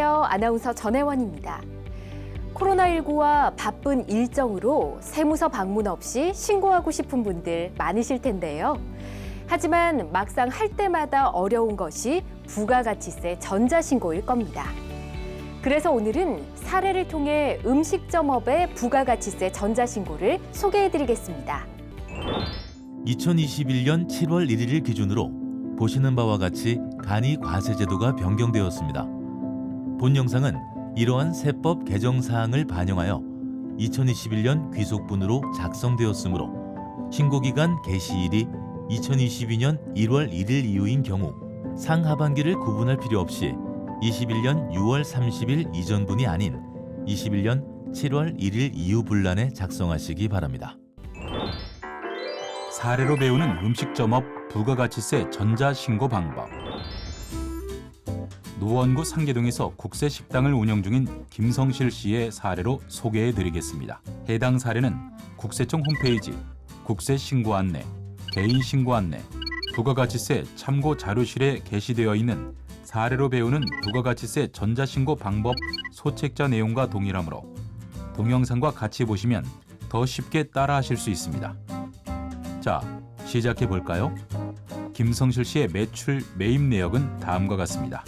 안녕하세요. 아나운서 전혜원입니다. 코로나19와 바쁜 일정으로 세무서 방문 없이 신고하고 싶은 분들 많으실 텐데요. 하지만 막상 할 때마다 어려운 것이 부가가치세 전자신고일 겁니다. 그래서 오늘은 사례를 통해 음식점업의 부가가치세 전자신고를 소개해드리겠습니다. 2021년 7월 1일 기준으로 보시는 바와 같이 간이 과세 제도가 변경되었습니다. 본 영상은 이러한 세법 개정 사항을 반영하여 2021년 귀속분으로 작성되었으므로 신고기간 개시일이 2022년 1월 1일 이후인 경우 상하반기를 구분할 필요 없이 21년 6월 30일 이전분이 아닌 21년 7월 1일 이후 분란에 작성하시기 바랍니다. 사례로 배우는 음식점업 부가가치세 전자신고 방법. 노원구 상계동에서 국세식당을 운영 중인 김성실 씨의 사례로 소개해드리겠습니다. 해당 사례는 국세청 홈페이지 국세신고 안내, 개인신고 안내, 부가가치세 참고 자료실에 게시되어 있는 사례로 배우는 부가가치세 전자신고 방법 소책자 내용과 동일하므로 동영상과 같이 보시면 더 쉽게 따라하실 수 있습니다. 자, 시작해 볼까요? 김성실 씨의 매출 매입 내역은 다음과 같습니다.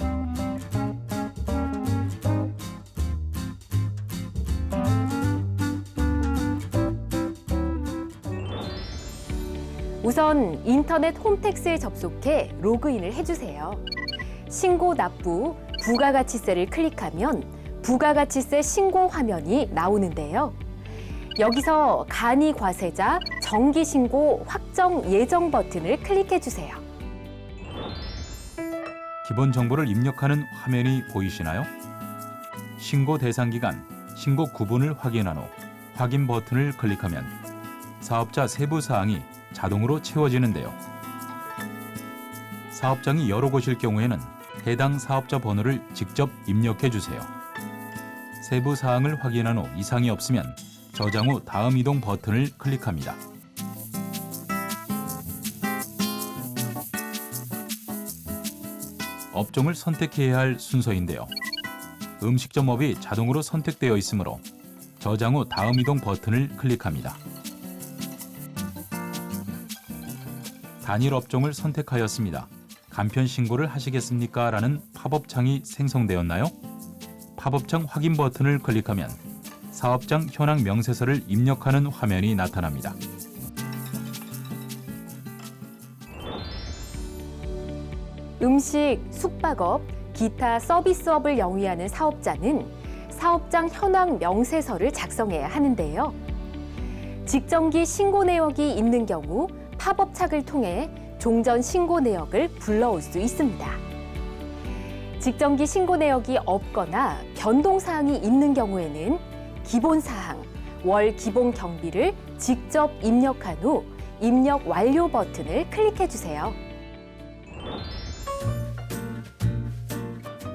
우선 인터넷 홈택스에 접속해 로그인을 해주세요. 신고 납부 부가가치세를 클릭하면 부가가치세 신고 화면이 나오는데요. 여기서 간이 과세자 정기신고 확정 예정 버튼을 클릭해주세요. 기본 정보를 입력하는 화면이 보이시나요? 신고 대상 기간, 신고 구분을 확인한 후 확인 버튼을 클릭하면 사업자 세부 사항이 자동으로 채워지는데요. 사업장이 여러 곳일 경우에는 해당 사업자 번호를 직접 입력해 주세요. 세부 사항을 확인한 후 이상이 없으면 저장 후 다음 이동 버튼을 클릭합니다. 업종을 선택해야 할 순서인데요. 음식점업이 자동으로 선택되어 있으므로 저장 후 다음 이동 버튼을 클릭합니다. 단일 업종을 선택하였습니다. 간편 신고를 하시겠습니까? 라는 팝업 창이 생성되었나요? 팝업 창 확인 버튼을 클릭하면 사업장 현황 명세서를 입력하는 화면이 나타납니다. 음식, 숙박업, 기타 서비스업을 영위하는 사업자는 사업장 현황 명세서를 작성해야 하는데요. 직전기 신고 내역이 있는 경우 팝업 창을 통해 종전 신고 내역을 불러올 수 있습니다. 직전기 신고 내역이 없거나 변동 사항이 있는 경우에는 기본 사항, 월 기본 경비를 직접 입력한 후 입력 완료 버튼을 클릭해 주세요.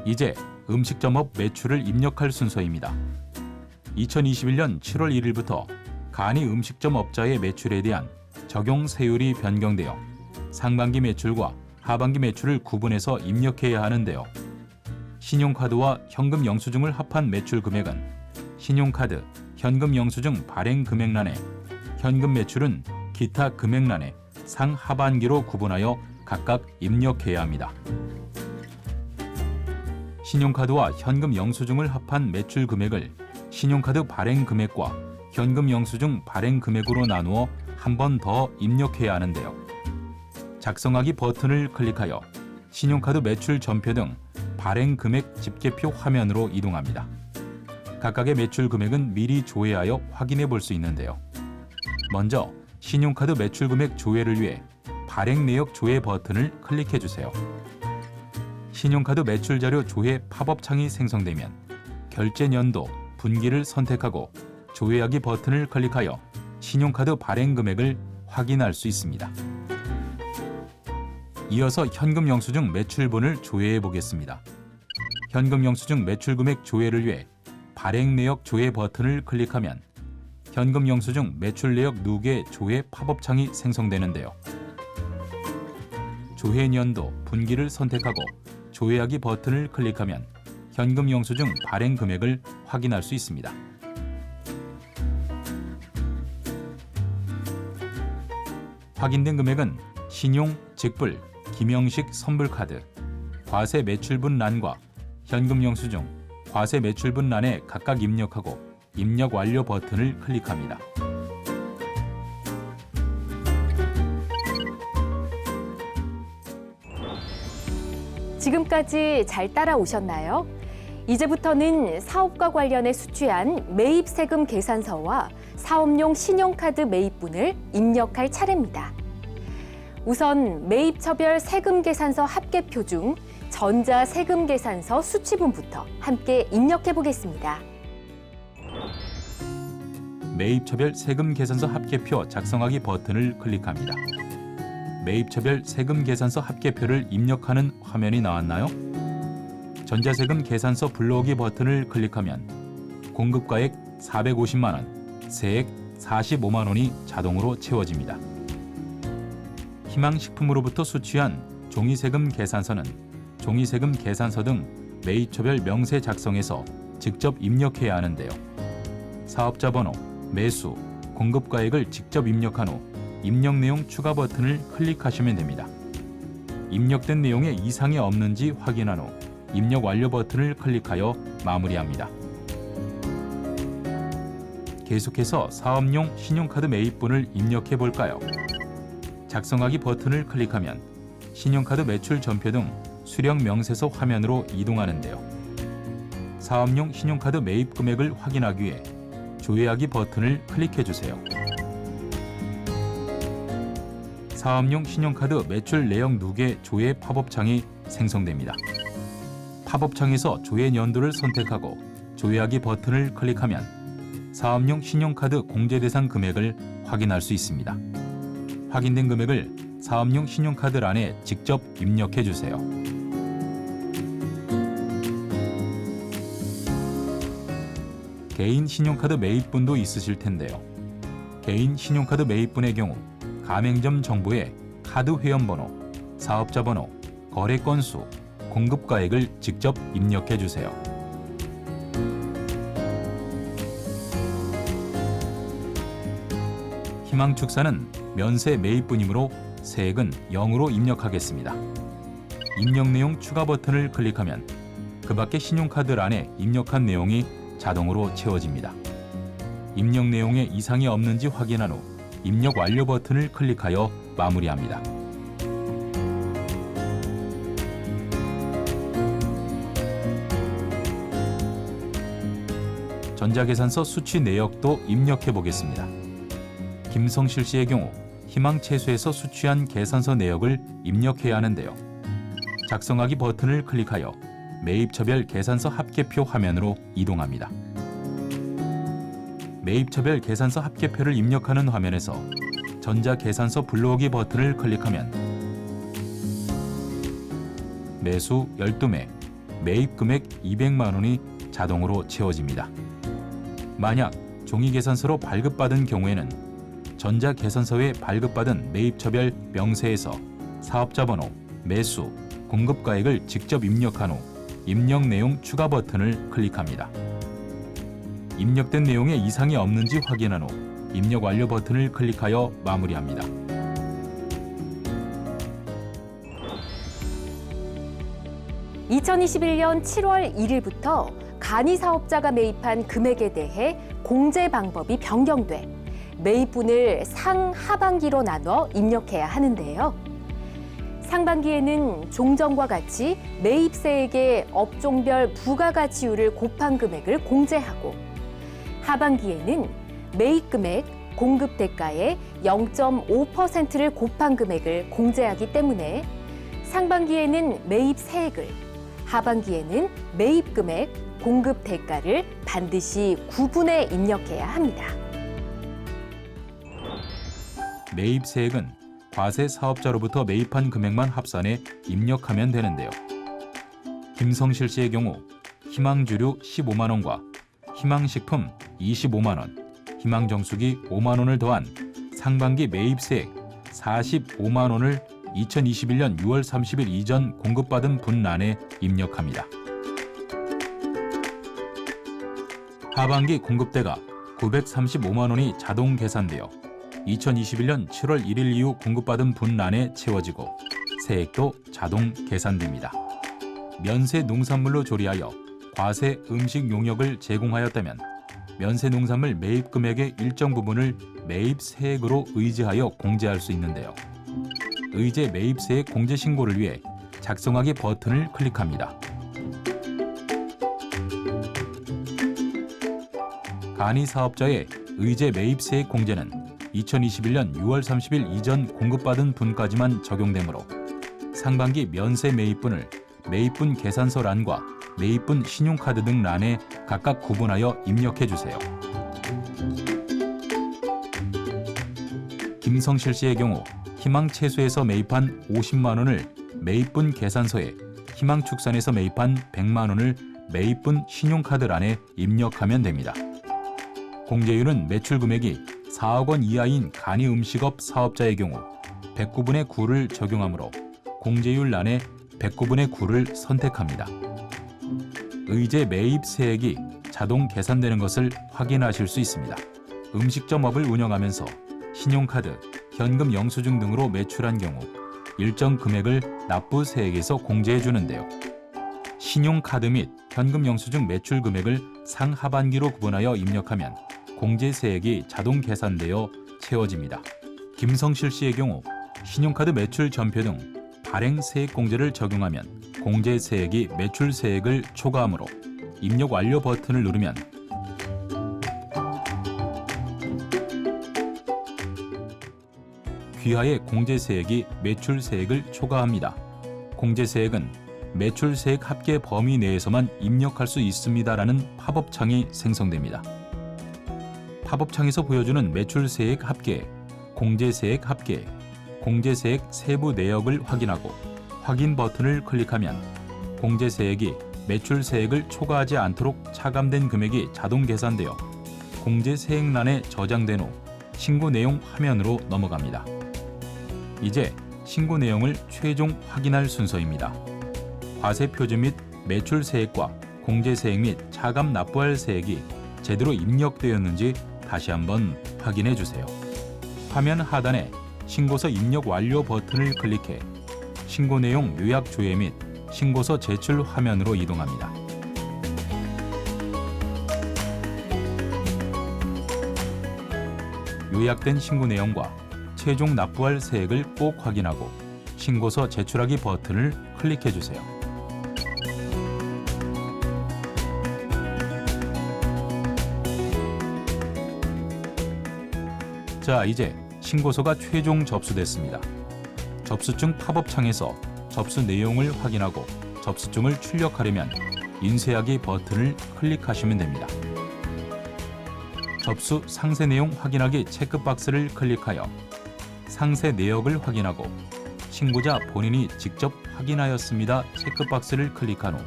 이제 음식점업 매출을 입력할 순서입니다. 2021년 7월 1일부터 간이 음식점업자의 매출에 대한 적용 세율이 변경되어 상반기 매출과 하반기 매출을 구분해서 입력해야 하는데요. 신용카드와 현금 영수증을 합한 매출 금액은 신용카드, 현금 영수증 발행 금액란에, 현금 매출은 기타 금액란에 상하반기로 구분하여 각각 입력해야 합니다. 신용카드와 현금 영수증을 합한 매출 금액을 신용카드 발행 금액과 현금 영수증 발행 금액으로 나누어 한 번 더 입력해야 하는데요. 작성하기 버튼을 클릭하여 신용카드 매출 전표 등 발행 금액 집계표 화면으로 이동합니다. 각각의 매출 금액은 미리 조회하여 확인해 볼 수 있는데요. 먼저 신용카드 매출 금액 조회를 위해 발행 내역 조회 버튼을 클릭해 주세요. 신용카드 매출 자료 조회 팝업 창이 생성되면 결제 연도, 분기를 선택하고 조회하기 버튼을 클릭하여 신용카드 발행 금액을 확인할 수 있습니다. 이어서 현금 영수증 매출분을 조회해 보겠습니다. 현금 영수증 매출 금액 조회를 위해 발행 내역 조회 버튼을 클릭하면 현금 영수증 매출 내역 누계 조회 팝업 창이 생성되는데요. 조회 연도, 분기를 선택하고 조회하기 버튼을 클릭하면 현금 영수증 발행 금액을 확인할 수 있습니다. 확인된 금액은 신용, 직불, 김영식 선불카드, 과세 매출분 란과 현금 영수증, 과세 매출분 란에 각각 입력하고 입력 완료 버튼을 클릭합니다. 지금까지 잘 따라오셨나요? 이제부터는 사업과 관련해 수취한 매입 세금 계산서와 사업용 신용카드 매입분을 입력할 차례입니다. 우선 매입처별 세금 계산서 합계표 중 전자 세금 계산서 수취분부터 함께 입력해 보겠습니다. 매입처별 세금 계산서 합계표 작성하기 버튼을 클릭합니다. 매입처별 세금 계산서 합계표를 입력하는 화면이 나왔나요? 전자세금 계산서 불러오기 버튼을 클릭하면 공급가액 450만 원, 세액 45만 원이 자동으로 채워집니다. 희망식품으로부터 수취한 종이세금 계산서는 종이세금 계산서 등 매입처별 명세 작성에서 직접 입력해야 하는데요. 사업자 번호, 매수, 공급가액을 직접 입력한 후 입력 내용 추가 버튼을 클릭하시면 됩니다. 입력된 내용에 이상이 없는지 확인한 후 입력 완료 버튼을 클릭하여 마무리합니다. 계속해서 사업용 신용카드 매입분을 입력해 볼까요? 작성하기 버튼을 클릭하면 신용카드 매출 전표 등 수령 명세서 화면으로 이동하는데요. 사업용 신용카드 매입 금액을 확인하기 위해 조회하기 버튼을 클릭해 주세요. 사업용 신용카드 매출 내역 누계 조회 팝업창이 생성됩니다. 팝업창에서 조회 연도를 선택하고 조회하기 버튼을 클릭하면 사업용 신용카드 공제 대상 금액을 확인할 수 있습니다. 확인된 금액을 사업용 신용카드란에 직접 입력해 주세요. 개인 신용카드 매입분도 있으실 텐데요. 개인 신용카드 매입분의 경우 가맹점 정보에 카드 회원번호, 사업자 번호, 거래 건수, 공급가액을 직접 입력해 주세요. 희망축사는 면세 매입분이므로 세액은 0으로 입력하겠습니다. 입력 내용 추가 버튼을 클릭하면 그 밖의 신용카드란에 입력한 내용이 자동으로 채워집니다. 입력 내용에 이상이 없는지 확인한 후 입력 완료 버튼을 클릭하여 마무리합니다. 전자계산서 수취 내역도 입력해 보겠습니다. 김성실 씨의 경우 희망채소에서 수취한 계산서 내역을 입력해야 하는데요. 작성하기 버튼을 클릭하여 매입처별 계산서 합계표 화면으로 이동합니다. 매입처별 계산서 합계표를 입력하는 화면에서 전자계산서 불러오기 버튼을 클릭하면 매수 12매, 매입금액 200만 원이 자동으로 채워집니다. 만약 종이계산서로 발급받은 경우에는 전자계산서에 발급받은 매입처별 명세에서 사업자 번호, 매수, 공급가액을 직접 입력한 후 입력 내용 추가 버튼을 클릭합니다. 입력된 내용에 이상이 없는지 확인한 후 입력 완료 버튼을 클릭하여 마무리합니다. (2021년 7월 1일부터) 간이 사업자가 매입한 금액에 대해 공제 방법이 변경돼 매입분을 상하반기로 나눠 입력해야 하는데요. 상반기에는 종전과 같이 매입세액의 업종별 부가가치율을 곱한 금액을 공제하고, 하반기에는 매입금액, 공급대가의 0.5%를 곱한 금액을 공제하기 때문에 상반기에는 매입세액을, 하반기에는 매입금액, 공급대가를 반드시 구분해 입력해야 합니다. 매입세액은 과세 사업자로부터 매입한 금액만 합산해 입력하면 되는데요. 김성실 씨의 경우 희망주류 15만 원과 희망식품 25만 원, 희망정수기 5만 원을 더한 상반기 매입세액 45만 원을 2021년 6월 30일 이전 공급받은 분란에 입력합니다. 하반기 공급대가 935만 원이 자동 계산되어 2021년 7월 1일 이후 공급받은 분란에 채워지고 세액도 자동 계산됩니다. 면세 농산물로 조리하여 과세 음식 용역을 제공하였다면 면세 농산물 매입 금액의 일정 부분을 매입 세액으로 의제하여 공제할 수 있는데요. 의제 매입 세액 공제 신고를 위해 작성하기 버튼을 클릭합니다. 간이 사업자의 의제 매입 세액 공제는 2021년 6월 30일 이전 공급받은 분까지만 적용되므로 상반기 면세 매입분을 매입분 계산서란과 매입분 신용카드 등 란에 각각 구분하여 입력해 주세요. 김성실 씨의 경우 희망채소에서 매입한 50만 원을 매입분 계산서에, 희망축산에서 매입한 100만 원을 매입분 신용카드란에 입력하면 됩니다. 공제율은 매출 금액이 4억 원 이하인 간이음식업 사업자의 경우 109분의 9를 적용하므로 공제율 란에 109분의 9를 선택합니다. 의제 매입 세액이 자동 계산되는 것을 확인하실 수 있습니다. 음식점업을 운영하면서 신용카드, 현금 영수증 등으로 매출한 경우 일정 금액을 납부 세액에서 공제해 주는데요. 신용카드 및 현금 영수증 매출 금액을 상하반기로 구분하여 입력하면 공제 세액이 자동 계산되어 채워집니다. 김성실 씨의 경우 신용카드 매출 전표 등 발행 세액 공제를 적용하면 공제 세액이 매출 세액을 초과하므로 입력 완료 버튼을 누르면 귀하의 공제 세액이 매출 세액을 초과합니다. 공제 세액은 매출 세액 합계 범위 내에서만 입력할 수 있습니다라는 팝업창이 생성됩니다. 팝업창에서 보여주는 매출 세액 합계, 공제 세액 합계, 공제 세액 세부 내역을 확인하고 확인 버튼을 클릭하면 공제 세액이 매출 세액을 초과하지 않도록 차감된 금액이 자동 계산되어 공제 세액란에 저장된 후 신고 내용 화면으로 넘어갑니다. 이제 신고 내용을 최종 확인할 순서입니다. 과세 표준 및 매출 세액과 공제 세액 및 차감 납부할 세액이 제대로 입력되었는지 다시 한번 확인해 주세요. 화면 하단에 신고서 입력 완료 버튼을 클릭해 신고 내용 요약 조회 및 신고서 제출 화면으로 이동합니다. 요약된 신고 내용과 최종 납부할 세액을 꼭 확인하고 신고서 제출하기 버튼을 클릭해 주세요. 자, 이제 신고서가 최종 접수됐습니다. 접수증 팝업창에서 접수 내용을 확인하고 접수증을 출력하려면 인쇄하기 버튼을 클릭하시면 됩니다. 접수 상세 내용 확인하기 체크박스를 클릭하여 상세 내역을 확인하고 신고자 본인이 직접 확인하였습니다 체크박스를 클릭한 후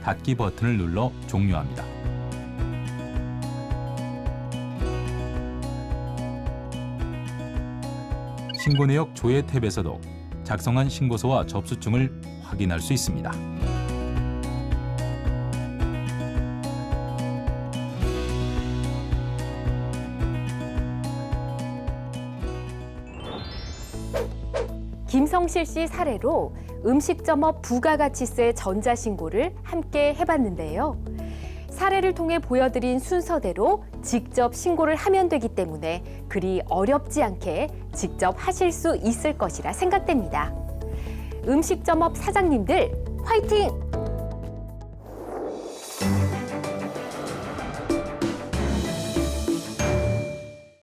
닫기 버튼을 눌러 종료합니다. 신고 내역 조회 탭에서도 작성한 신고서와 접수증을 확인할 수 있습니다. 김성실 씨 사례로 음식점업 부가가치세 전자신고를 함께 해봤는데요. 사례를 통해 보여드린 순서대로 직접 신고를 하면 되기 때문에 그리 어렵지 않게 직접 하실 수 있을 것이라 생각됩니다. 음식점업 사장님들 화이팅!